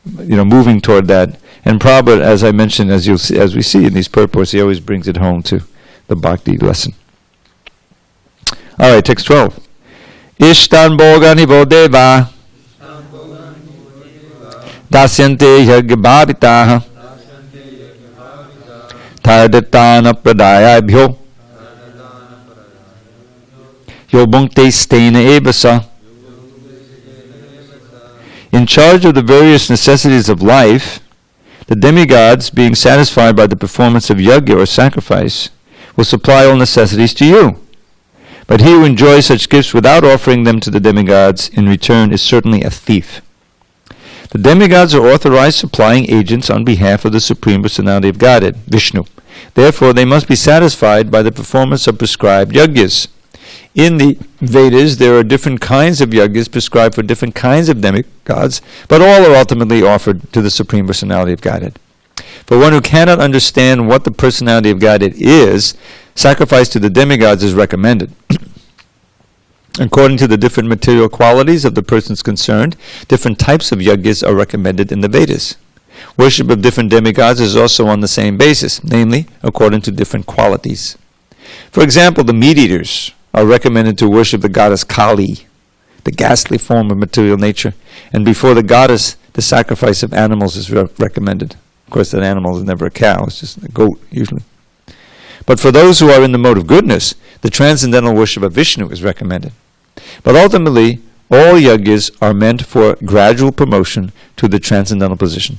moving toward that. And Prabhupada, as I mentioned, as we see in these purports, he always brings it home to the bhakti lesson. All right, text 12. Ishtan bhogani bodeva dasyante yagyabhavitaha tardetana pradayabhyo yobhunkte stena evasa. In charge of the various necessities of life, the demigods, being satisfied by the performance of yajna or sacrifice, will supply all necessities to you. But he who enjoys such gifts without offering them to the demigods in return is certainly a thief. The demigods are authorized supplying agents on behalf of the Supreme Personality of Godhead, Vishnu. Therefore, they must be satisfied by the performance of prescribed yajnas. In the Vedas, there are different kinds of yajnas prescribed for different kinds of demigods, but all are ultimately offered to the Supreme Personality of Godhead. For one who cannot understand what the Personality of Godhead is, sacrifice to the demigods is recommended. According to the different material qualities of the persons concerned, different types of yajnas are recommended in the Vedas. Worship of different demigods is also on the same basis, namely, according to different qualities. For example, the meat-eaters are recommended to worship the goddess Kali, the ghastly form of material nature, and before the goddess, the sacrifice of animals is recommended. Of course, that animal is never a cow, it's just a goat, usually. But for those who are in the mode of goodness, the transcendental worship of Vishnu is recommended. But ultimately, all yajnas are meant for gradual promotion to the transcendental position.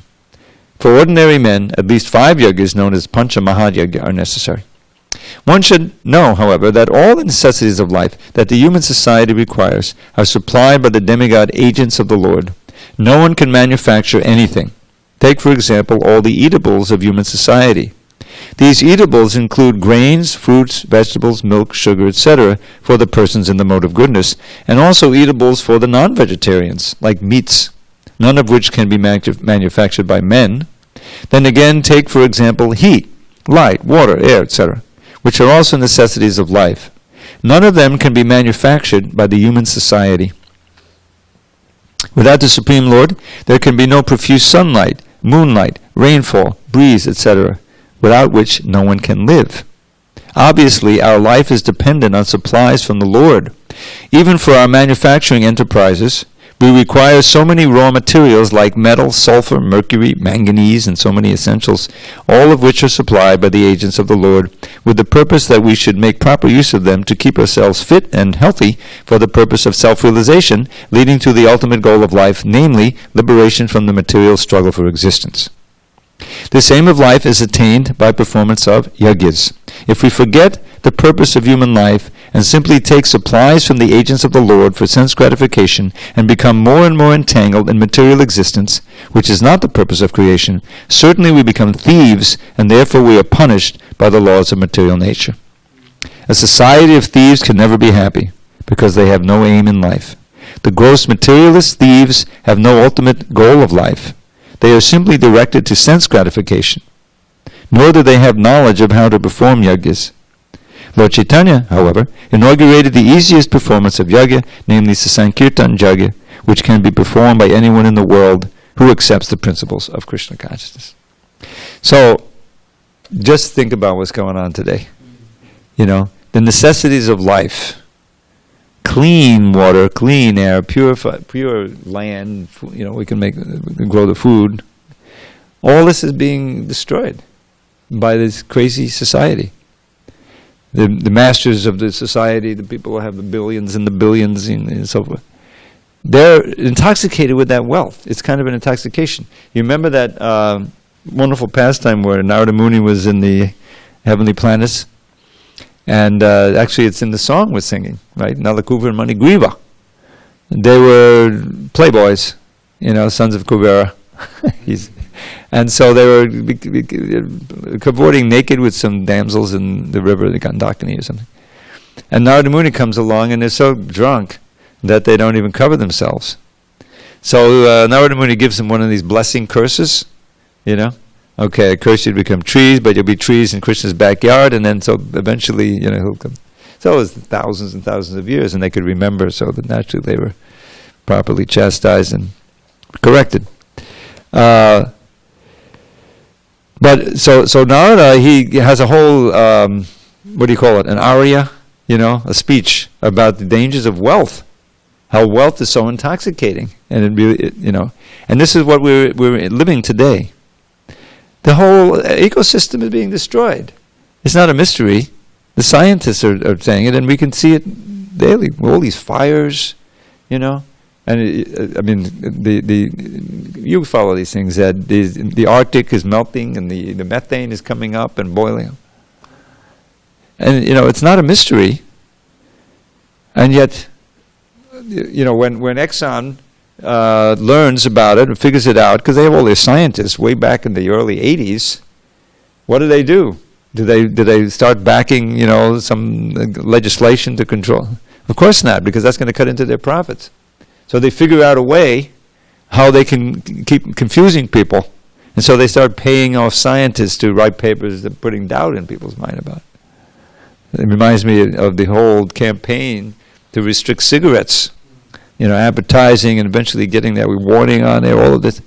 For ordinary men, at least 5 yajnas known as Pancha Mahayajna are necessary. One should know, however, that all the necessities of life that the human society requires are supplied by the demigod agents of the Lord. No one can manufacture anything. Take, for example, all the eatables of human society. These eatables include grains, fruits, vegetables, milk, sugar, etc. for the persons in the mode of goodness, and also eatables for the non-vegetarians, like meats, none of which can be manufactured by men. Then again, take, for example, heat, light, water, air, etc., which are also necessities of life. None of them can be manufactured by the human society. Without the Supreme Lord, there can be no profuse sunlight, moonlight, rainfall, breeze, etc., without which no one can live. Obviously, our life is dependent on supplies from the Lord. Even for our manufacturing enterprises, we require so many raw materials like metal, sulfur, mercury, manganese, and so many essentials, all of which are supplied by the agents of the Lord, with the purpose that we should make proper use of them to keep ourselves fit and healthy for the purpose of self-realization, leading to the ultimate goal of life, namely, liberation from the material struggle for existence. This aim of life is attained by performance of yajnas. If we forget the purpose of human life and simply take supplies from the agents of the Lord for sense gratification and become more and more entangled in material existence, which is not the purpose of creation, certainly we become thieves, and therefore we are punished by the laws of material nature. A society of thieves can never be happy, because they have no aim in life. The gross materialist thieves have no ultimate goal of life. They are simply directed to sense gratification, nor do they have knowledge of how to perform yajnas. Lord Chaitanya, however, inaugurated the easiest performance of yajna, namely Sankirtan yajna, which can be performed by anyone in the world who accepts the principles of Krishna consciousness. So, just think about what's going on today. You know, the necessities of life. Clean water, clean air, pure land, you know, we can grow the food. All this is being destroyed by this crazy society. The masters of the society, the people who have the billions and the billions and so forth, they're intoxicated with that wealth. It's kind of an intoxication. You remember that wonderful pastime where Narada Muni was in the heavenly planets? And actually it's in the song we're singing, right? Nalakuva and Manigriva. They were playboys, you know, sons of Kuvera. And so they were cavorting naked with some damsels in the river, the Gandakini or something. And Narada Muni comes along and they're so drunk that they don't even cover themselves. So Narada Muni gives them one of these blessing curses, you know. Okay, I curse you to become trees, but you'll be trees in Krishna's backyard, and then so eventually, you know, he'll come. So it was thousands and thousands of years, and they could remember, so that naturally they were properly chastised and corrected. But so Narada, he has a whole, what do you call it, an aria, you know, a speech about the dangers of wealth, how wealth is so intoxicating, and it really, you know, and this is what we're living today. The whole ecosystem is being destroyed. It's not a mystery. The scientists are saying it, and we can see it daily. All these fires, you know, and I mean, you follow these things. That the Arctic is melting, and the methane is coming up and boiling. And you know, it's not a mystery. And yet, you know, when Exxon learns about it and figures it out, because they have all their scientists way back in the early 80s, what do? Do they start backing, you know, some legislation to control? Of course not, because that's going to cut into their profits. So they figure out a way how they can keep confusing people, and so they start paying off scientists to write papers that are putting doubt in people's mind about it. It reminds me of the whole campaign to restrict cigarettes. You know, advertising and eventually getting that warning on there, all of this.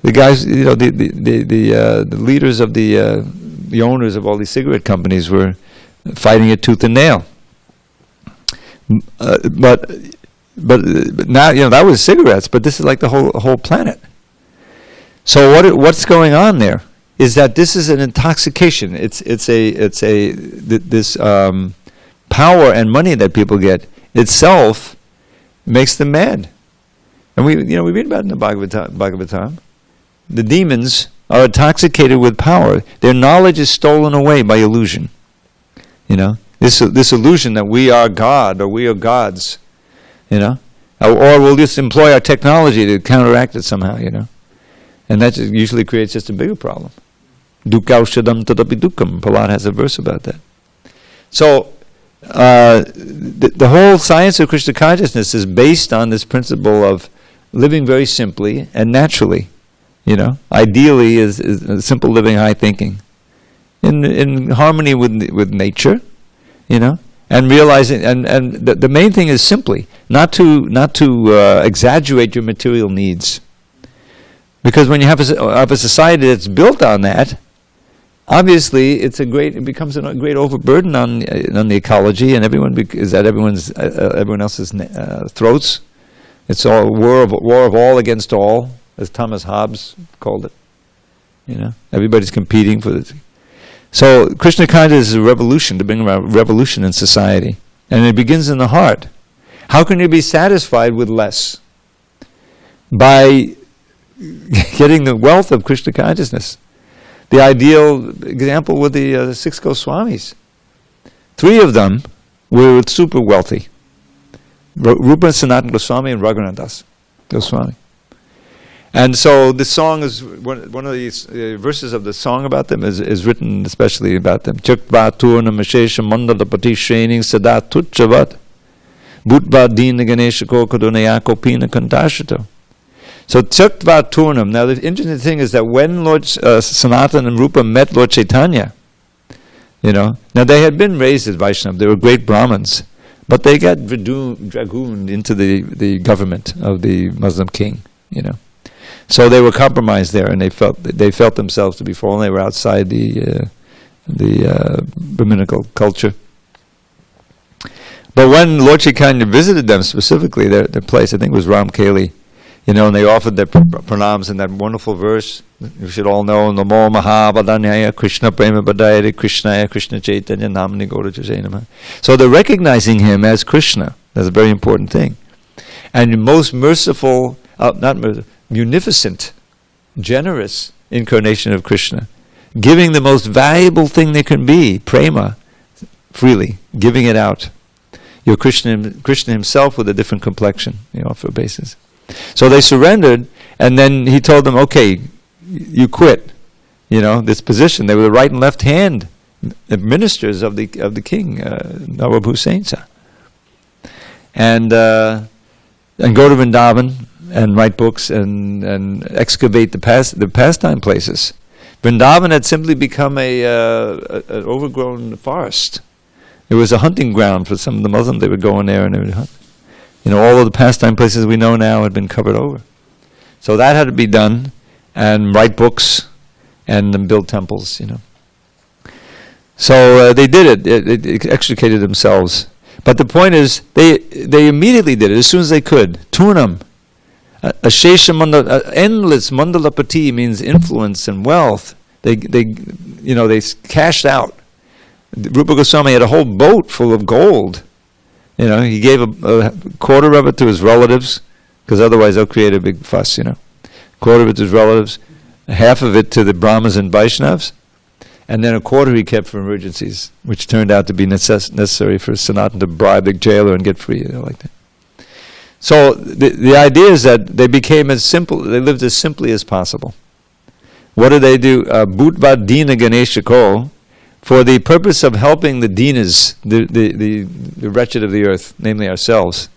The guys, you know, the leaders of the owners of all these cigarette companies were fighting it tooth and nail. But now, that was cigarettes, but this is like the whole planet. So what's going on there is that this is an intoxication. It's this power and money that people get itself makes them mad. And we read about it in the Bhagavatam. The demons are intoxicated with power. Their knowledge is stolen away by illusion. This illusion that we are God or we are gods, or we'll just employ our technology to counteract it somehow, and that usually creates just a bigger problem. Dukkaushadam tadapi dukkam. Prahlad has a verse about that. So the whole science of Krishna consciousness is based on this principle of living very simply and naturally. Ideally is simple living, high thinking, in harmony with nature. And realizing, and the main thing is simply not to exaggerate your material needs, because when you have a society that's built on that, obviously it becomes a great overburden on the ecology, and everyone is at everyone else's throats. It's all war of all against all, as Thomas Hobbes called it. Everybody's competing for the. So Krishna consciousness is a revolution, to bring about revolution in society. And it begins in the heart. How can you be satisfied with less? By getting the wealth of Krishna consciousness. The ideal example with the 6 Goswamis. 3 of them were super wealthy. Rupa Sanatana Goswami and Raghunath Das Goswami. And so the song is, one of these verses of the song about them is written especially about them. Chakva turna mashesha mandala pati shreni sada tuchavat bhutva dina ganesha kokadunayako pina kantashito. So Chakva Turnam. Now the interesting thing is that when Lord Sanatana and Rupa met Lord Chaitanya, now they had been raised as Vaishnava, they were great Brahmins, but they got dragooned into the government of the Muslim king, So they were compromised there, and they felt themselves to be fallen. They were outside the Brahminical culture. But when Lord Chaitanya visited them specifically, their place, I think it was Ramkeli, and they offered their pranams in that wonderful verse you should all know, Namo Mahabadanyaya Krishna Prema Badayate Krishnaya Krishna Chaitanya Namani Gaura Jayanama. So they're recognizing him as Krishna. That's a very important thing. And the most merciful, munificent, generous incarnation of Krishna, giving the most valuable thing there can be, prema, freely, giving it out. You're Krishna himself with a different complexion, for a basis. So they surrendered, and then he told them, okay, you quit, this position. They were the right and left hand ministers of the king, Nawab Hussain Shah. And go to Vrindavan and write books and excavate the pastime places. Vrindavan had simply become an overgrown forest. It was a hunting ground for some of the Muslims. They would go in there and they would hunt. All of the pastime places we know now had been covered over. So that had to be done, and write books, and then build temples, So they did it. They extricated themselves. But the point is, they immediately did it as soon as they could. Turnam, Ashesha Mandala, endless Mandalapati means influence and wealth. They cashed out. Rupa Goswami had a whole boat full of gold. He gave a quarter of it to his relatives, because otherwise they'll create a big fuss, Quarter of it to his relatives, half of it to the Brahmas and Vaishnavas, and then a quarter he kept for emergencies, which turned out to be necessary for Sanatana to bribe the jailer and get free, like that. So the idea is that they became they lived as simply as possible. What did they do? Bhutva Dina Ganesha Ko, for the purpose of helping the dinas, the wretched of the earth, namely ourselves.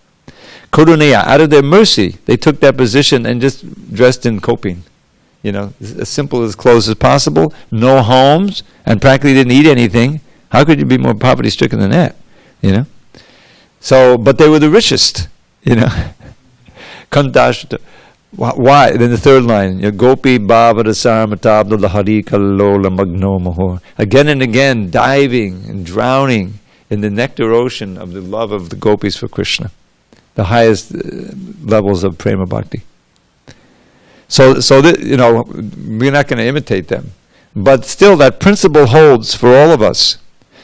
Kodunaya, out of their mercy, they took that position and just dressed in kopin. As simple as clothes as possible, no homes, and practically didn't eat anything. How could you be more poverty-stricken than that? So, but they were the richest, Kantashta. Why? Then the third line, Gopi bhavada sarmatabda lahari kalola magno mahor. Again and again, diving and drowning in the nectar ocean of the love of the gopis for Krishna, the highest levels of prema bhakti. So that, we're not going to imitate them, but still that principle holds for all of us.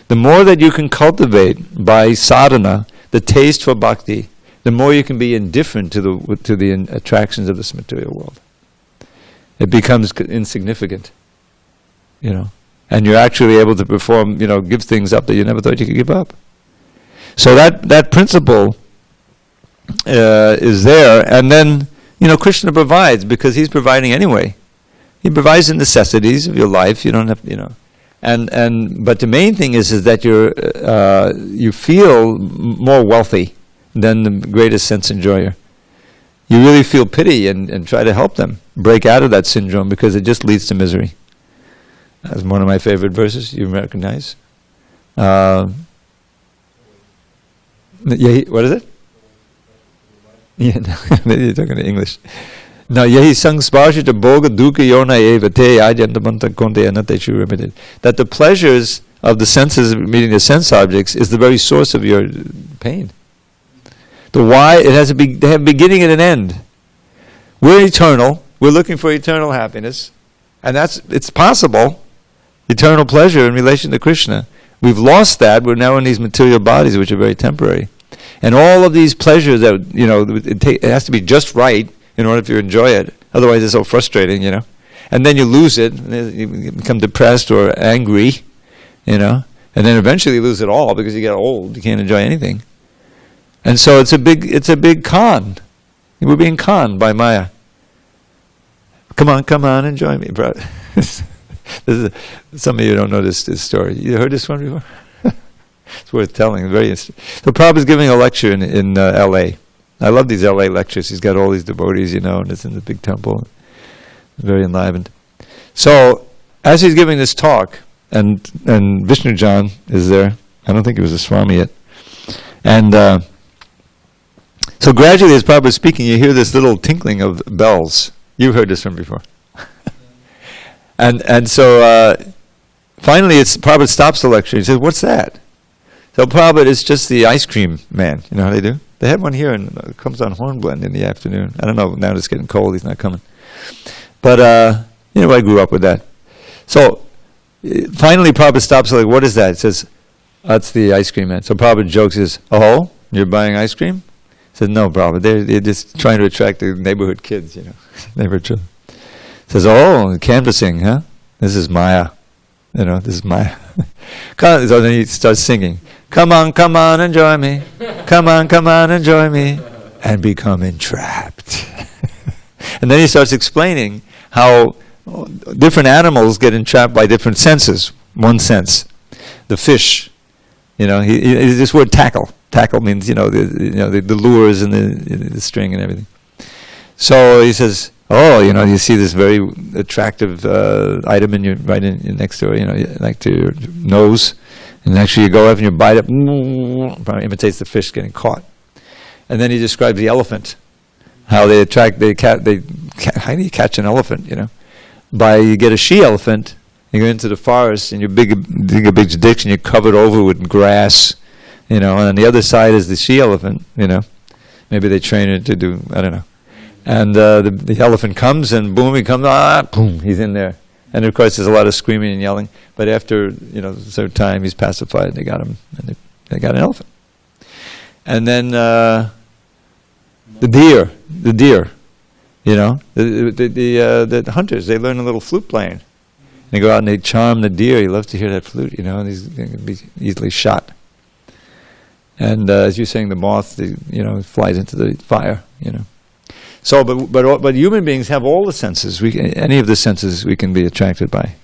The more that you can cultivate by sadhana the taste for bhakti, the more you can be indifferent to the attractions of this material world. It becomes insignificant, and you're actually able to perform, give things up that you never thought you could give up. So that principle is there, and then Krishna provides, because he's providing anyway. He provides the necessities of your life. You don't have, but the main thing is that you feel more wealthy than the greatest sense enjoyer. You really feel pity and try to help them break out of that syndrome, because it just leads to misery. That's one of my favorite verses you recognize. What is it? Yeah, no, you're talking in English. Now, yehi sang sparshita bhoga dukkha yona eva te ajandamanta konte anateshu remitted. That the pleasures of the senses, meeting the sense objects, is the very source of your pain. The why, they have a beginning and an end. We're eternal. We're looking for eternal happiness. And it's possible. Eternal pleasure in relation to Krishna. We've lost that. We're now in these material bodies, which are very temporary. And all of these pleasures that, it has to be just right in order to enjoy it. Otherwise it's so frustrating, And then you lose it, and you become depressed or angry, And then eventually you lose it all because you get old. You can't enjoy anything. And so it's a big con. We're being conned by Maya. Come on, enjoy me, bro. Some of you don't know this story. You heard this one before? It's worth telling. So Prabhupada's giving a lecture in L.A. I love these L.A. lectures. He's got all these devotees, and it's in the big temple. Very enlivened. So, as he's giving this talk, and Vishnu John is there. I don't think he was a Swami yet. And so gradually, as Prabhupada is speaking, you hear this little tinkling of bells. You've heard this one before. and so finally, Prabhupada stops the lecture. He says, "What's that?" So Prabhupada is just the ice cream man. You know how they do? They had one here, and it comes on Hornblende in the afternoon. I don't know, now it's getting cold, he's not coming. But, I grew up with that. So, finally Prabhupada stops, like, what is that? He says, that's the ice cream man. So Prabhupada jokes, he says, oh, you're buying ice cream? He says, no, Prabhupada, they're just trying to attract the neighborhood kids, neighborhood children. He says, oh, canvassing, huh? This is Maya. This is Maya. So then he starts singing. Come on, enjoy me. Come on, enjoy me. And become entrapped. And then he starts explaining how different animals get entrapped by different senses. One sense. The fish. This word tackle. Tackle means, the lures and the string and everything. So he says, oh, you see this very attractive item in your next door, like to your nose, and actually you go up and you bite it, probably imitates the fish getting caught. And then he describes the elephant, how how do you catch an elephant? You get a she-elephant, you go into the forest and you dig a big ditch and you cover it over with grass, and on the other side is the she-elephant. Maybe they train it to do, I don't know. And the elephant comes and boom, he comes, boom, he's in there. And of course there's a lot of screaming and yelling, but after, a certain time he's pacified and they got him, and they got an elephant. And then the deer, the hunters, they learn a little flute playing. They go out and they charm the deer, he loves to hear that flute, and he's going to be easily shot. And as you're saying, the moth, flies into the fire, So, but human beings have all the senses. Any of the senses we can be attracted by,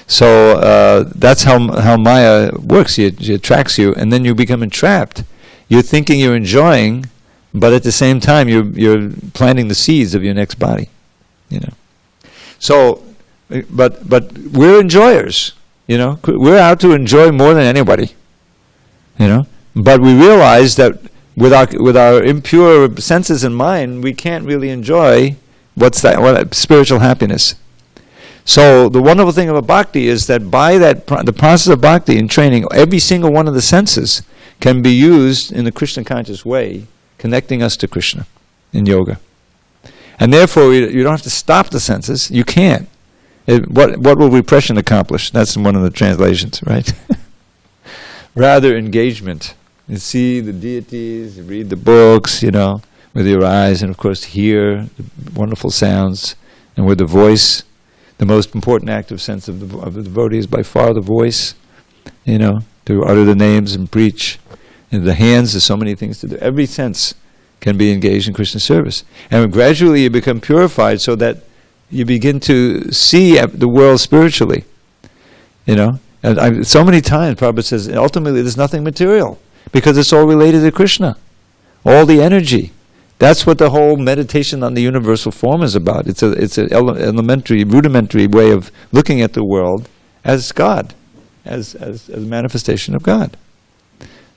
So that's how Maya works. She attracts you, and then you become entrapped. You're thinking you're enjoying, but at the same time you're planting the seeds of your next body, So, but we're enjoyers, We're out to enjoy more than anybody, But we realize that with our impure senses in mind, we can't really enjoy what spiritual happiness. So the wonderful thing about bhakti is that by the process of bhakti and training, every single one of the senses can be used in the Krishna conscious way, connecting us to Krishna in yoga. And therefore, you don't have to stop the senses. You can't. What will repression accomplish? That's one of the translations, right? Rather, engagement. You see the deities, you read the books, with your eyes, and of course hear the wonderful sounds, and with the voice. The most important active sense of the devotee is by far the voice, to utter the names and preach. And the hands, there's so many things to do. Every sense can be engaged in Krishna service. And gradually you become purified so that you begin to see the world spiritually. And so many times Prabhupada says, ultimately there's nothing material, because it's all related to Krishna. All the energy. That's what the whole meditation on the universal form is about. It's an elementary, rudimentary way of looking at the world as God, as a manifestation of God.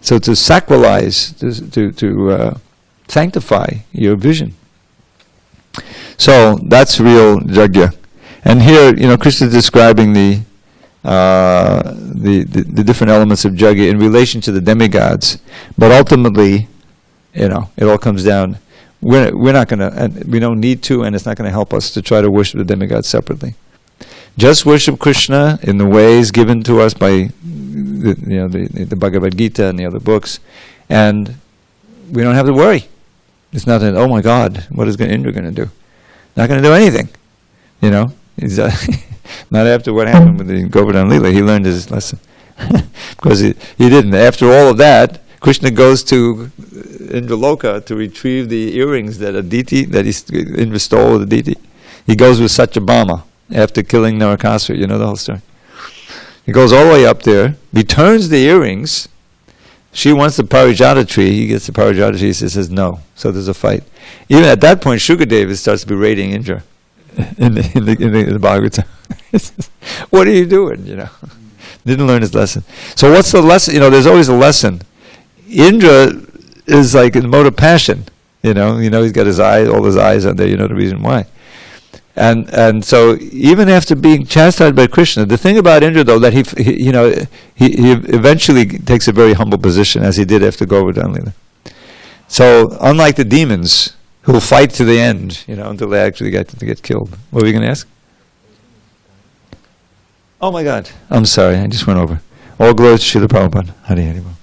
So to sacralize, to sanctify your vision. So that's real yajna. And here, Krishna is describing the different elements of yajna in relation to the demigods. But ultimately, it all comes down. We're not going to, and we don't need to, and it's not going to help us to try to worship the demigods separately. Just worship Krishna in the ways given to us by the Bhagavad Gita and the other books, and we don't have to worry. It's not that, oh my God, what is Indra going to do? Not going to do anything. He's not after what happened with the Govardhan Leela. He learned his lesson. Because he didn't. After all of that, Krishna goes to Indraloka to retrieve the earrings that Indra stole with the deity. He goes with Satyabhama after killing Narakasura. You know the whole story. He goes all the way up there, returns the earrings. She wants the Parijata tree. He gets the Parijata tree. He says no. So there's a fight. Even at that point, Shukadeva starts berating Indra in the Bhagavad Gita. What are you doing? Didn't learn his lesson. So what's the lesson? There's always a lesson. Indra is like in the mode of passion. He's got all his eyes on there. You know the reason why. And so even after being chastised by Krishna, the thing about Indra though, that he eventually takes a very humble position, as he did after Govardhan Leela. So unlike the demons who will fight to the end, until they actually get killed. What were you going to ask? Oh my God, I'm sorry, I just went over. All glory to Srila Prabhupada. Hari Hari Bol.